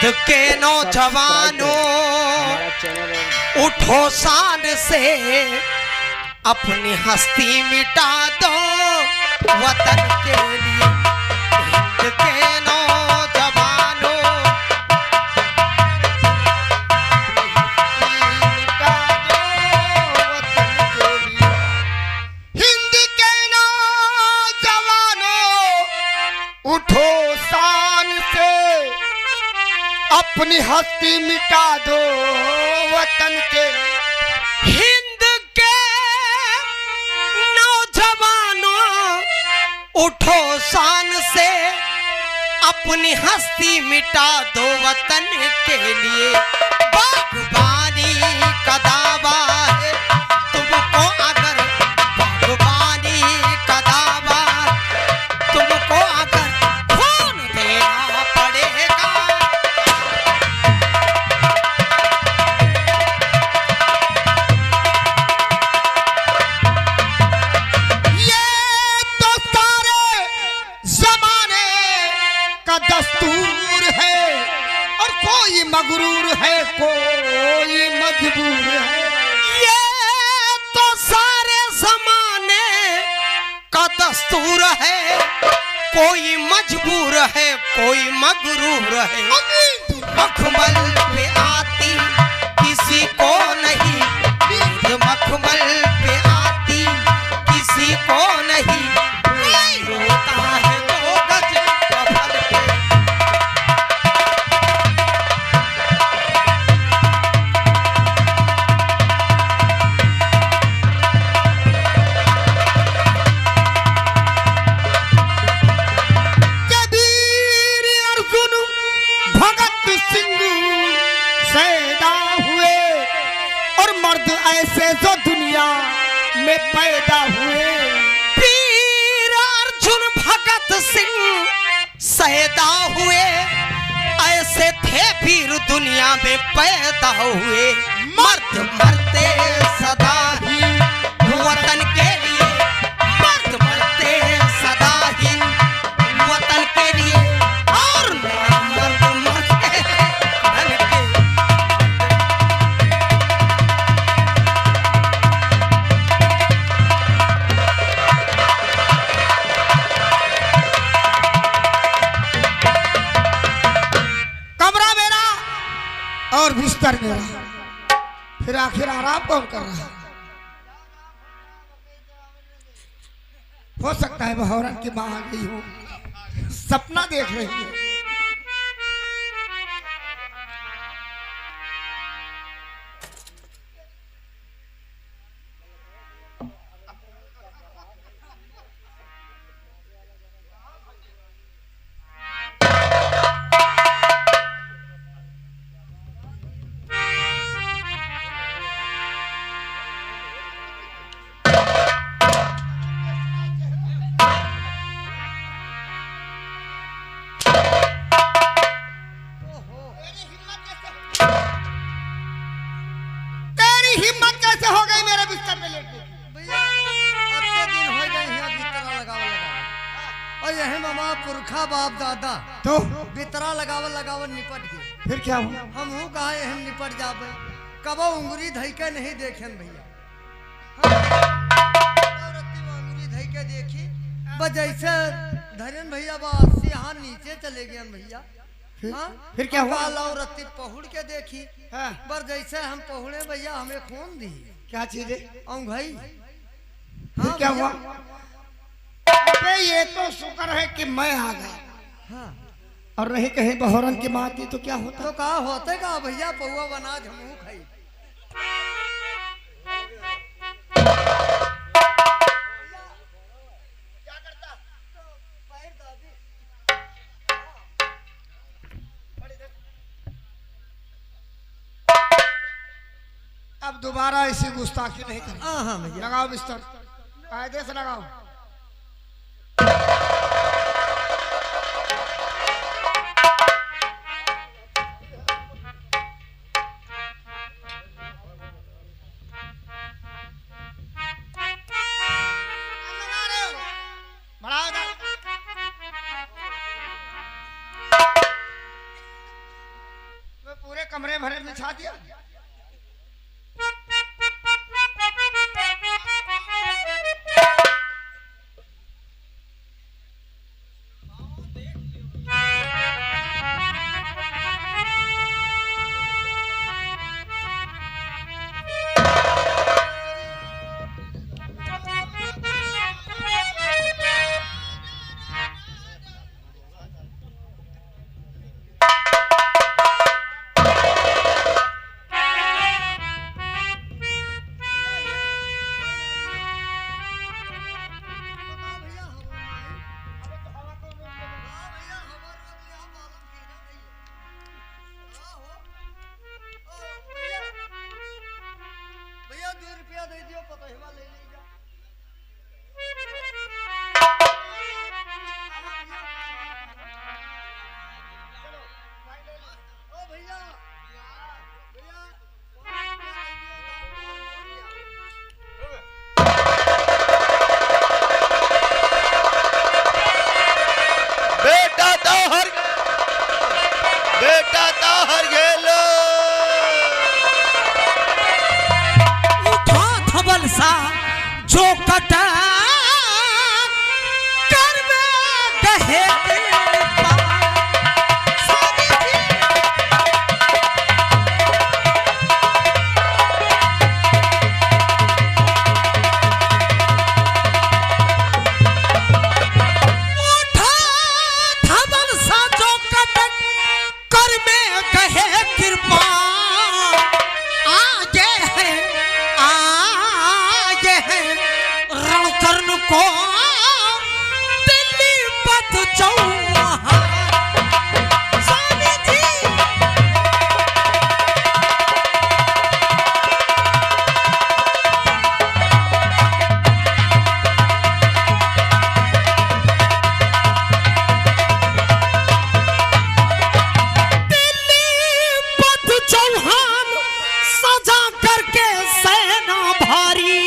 हिंद के नौजवानों उठो शान से, अपनी हस्ती मिटा दो वतन के लिए। हिंद के नौजवानों मिटा दो वतन के लिए। हिंद के नौजवानों उठो शान से, अपनी हस्ती मिटा दो वतन के। हिंद के नौजवानों उठो शान से, अपनी हस्ती मिटा दो वतन के लिए। बागबानी का दावा है तुमको, अगर बागबानी का दावा तुमको अगर खून देना पड़ेगा। दस्तूर है और कोई मगरूर है कोई मजबूर है। ये तो सारे जमाने का दस्तूर है, कोई मजबूर है कोई मगरूर है। मखमल पे आती किसी को नहीं, नींद मखमल पे आती किसी को नहीं। रोता है तो गज कफन पे। ऐसे जो दुनिया में पैदा हुए, वीर अर्जुन भगत सिंह शहीदा हुए। ऐसे थे वीर दुनिया में पैदा हुए। मर्द मरते सदा ही वतन के लिए, मर्द मरते सदा ही वतन के लिए। और मर्द मरते धन के। और बिस्तर मेरा, फिर आखिर आराम कौन कर रहा है? हो सकता है बहौरन की मां आ गई हो, सपना देख रही है। पुरखा बाप दादा तो बितरा लगावल लगावल निपट गए। फिर क्या हुआ? हम कहा हम निपट जाबे, कबो उंगली धई के नहीं देखें भैया। उंगली धई के देखी बस जैसे धरन भैया बस यहाँ नीचे चले गए भैया। फिर क्या हुआ? रत्ती पहुड़ के देखी बस जैसे हम पहुड़े भैया हमें खून दी। क्या चीज है? भाई फिर क्या हुआ? अबे ये तो शुक्र है कि मैं आ गया। हाँ। और रही कहीं बहौरन की माँ थी तो क्या होता? तो कहा होते का भैया पौवा बनाज हमहू खाई। क्या करता? अब दोबारा ऐसी गुस्ताखी नहीं करें। हाँ भैया लगाओ बिस्तर, कायदे से लगाओ। कमरे भरे बिछा दिया। भैया 2 रुपया दे दियो पता है ले ले जा। ओ भैया बेटा तो हर गेलो उठा थबल सा जो कटा कर में गहे को दिल्ली पथ चौहान स्वामी जी दिल्ली पथ चौहान सजा करके सेना भारी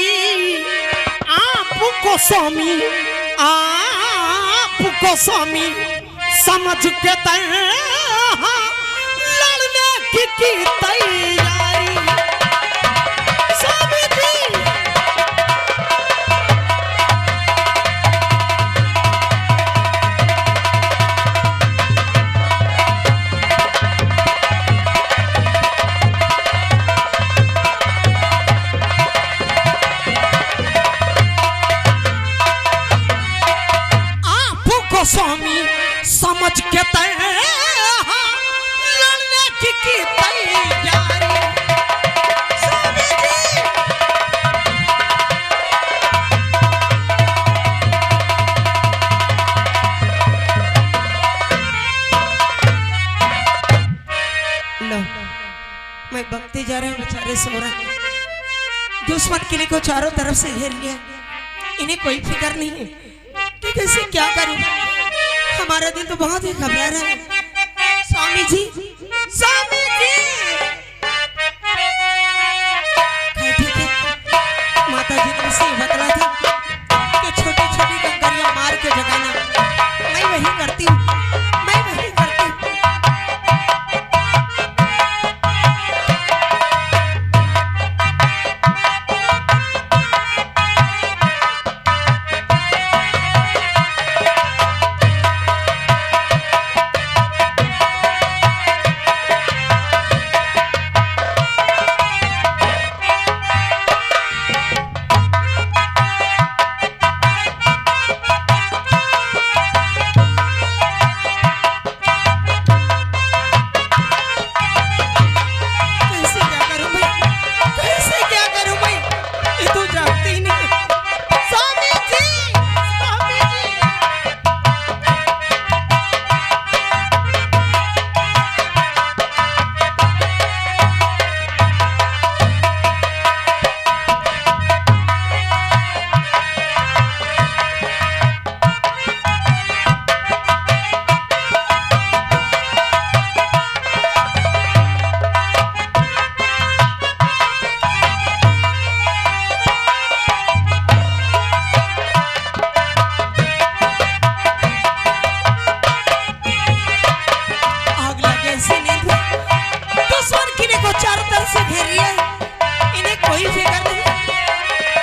आपको स्वामी समझ के लड़ने की तैयारी स्वामी जी स्वामी समझ के लड़ने की तैयारी स्वामी जी लो मैं भक्ति जा रहा हूँ बेचारे सो रहा है दुश्मन किले को चारों तरफ से घेर लिया इन्हें कोई फिक्र नहीं है कि कैसे क्या करूं हमारा दिल तो बहुत ही घबरा रहा है स्वामी जी ठीक है माता जी ने मुझसे बतला था कि छोटी छोटी कंकरियां मार के जगाना मैं वही करती हूँ से घेर लिया है, इन्हें कोई फिक्र नहीं।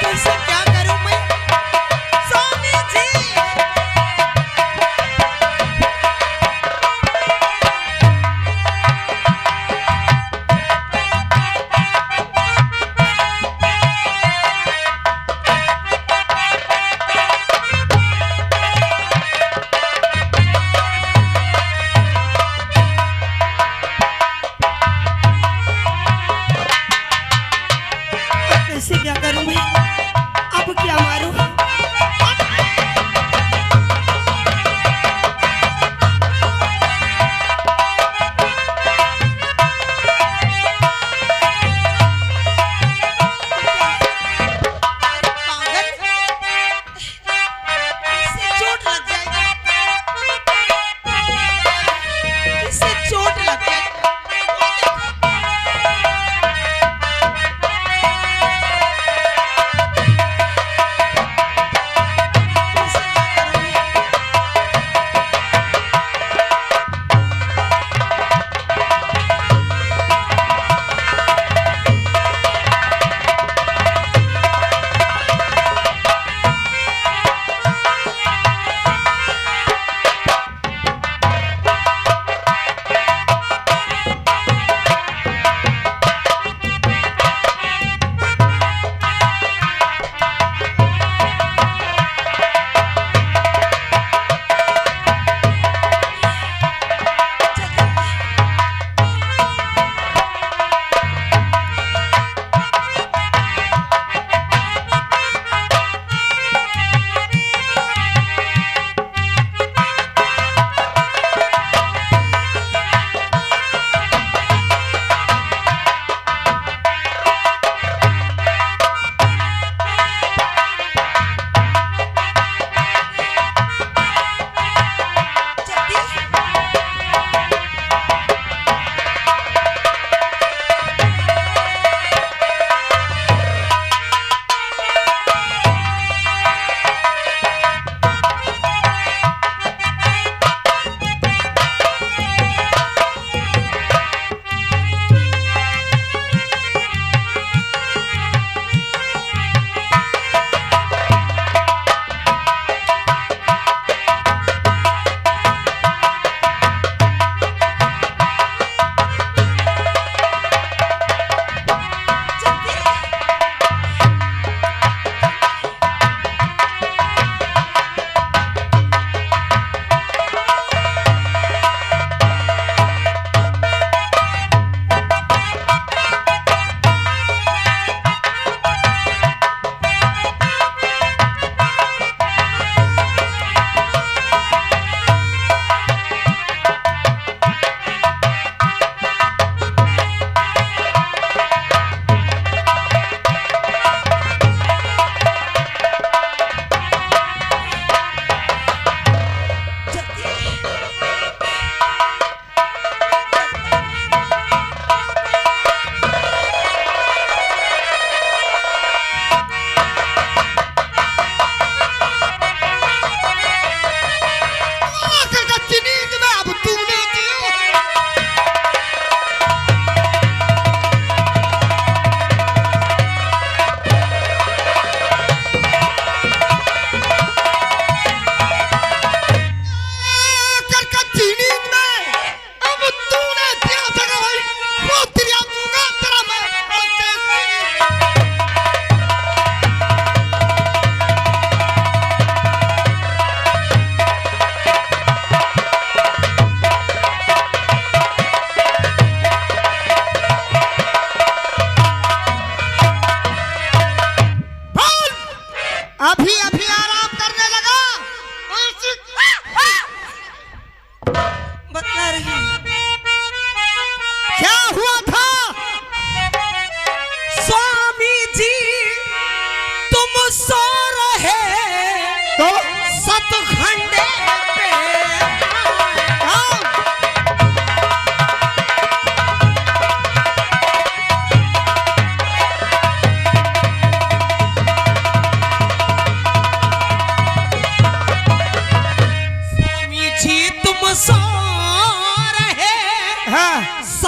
कैसे क्या करूं मैं? स्वामी जी,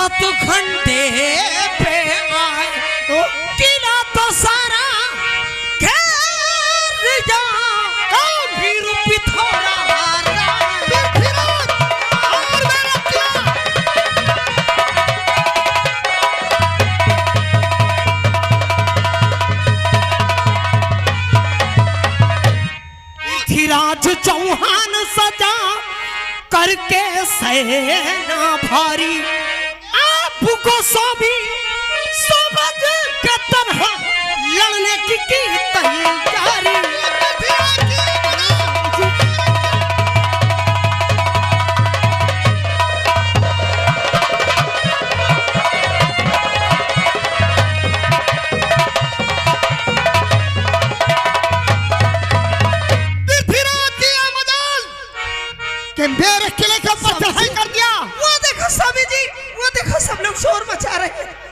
7 घंटे पे आए तो किला तो सारा घेर जा फिर पिथौरा पृथ्वीराज चौहान सजा करके सेना भारी आपको सभी समझ के तरह लड़ने की तैयारी कि मेरे किले के ऊपर चढ़ाई कर दिया। वो देखो स्वामी जी, वो देखो सब लोग शोर मचा रहे हैं।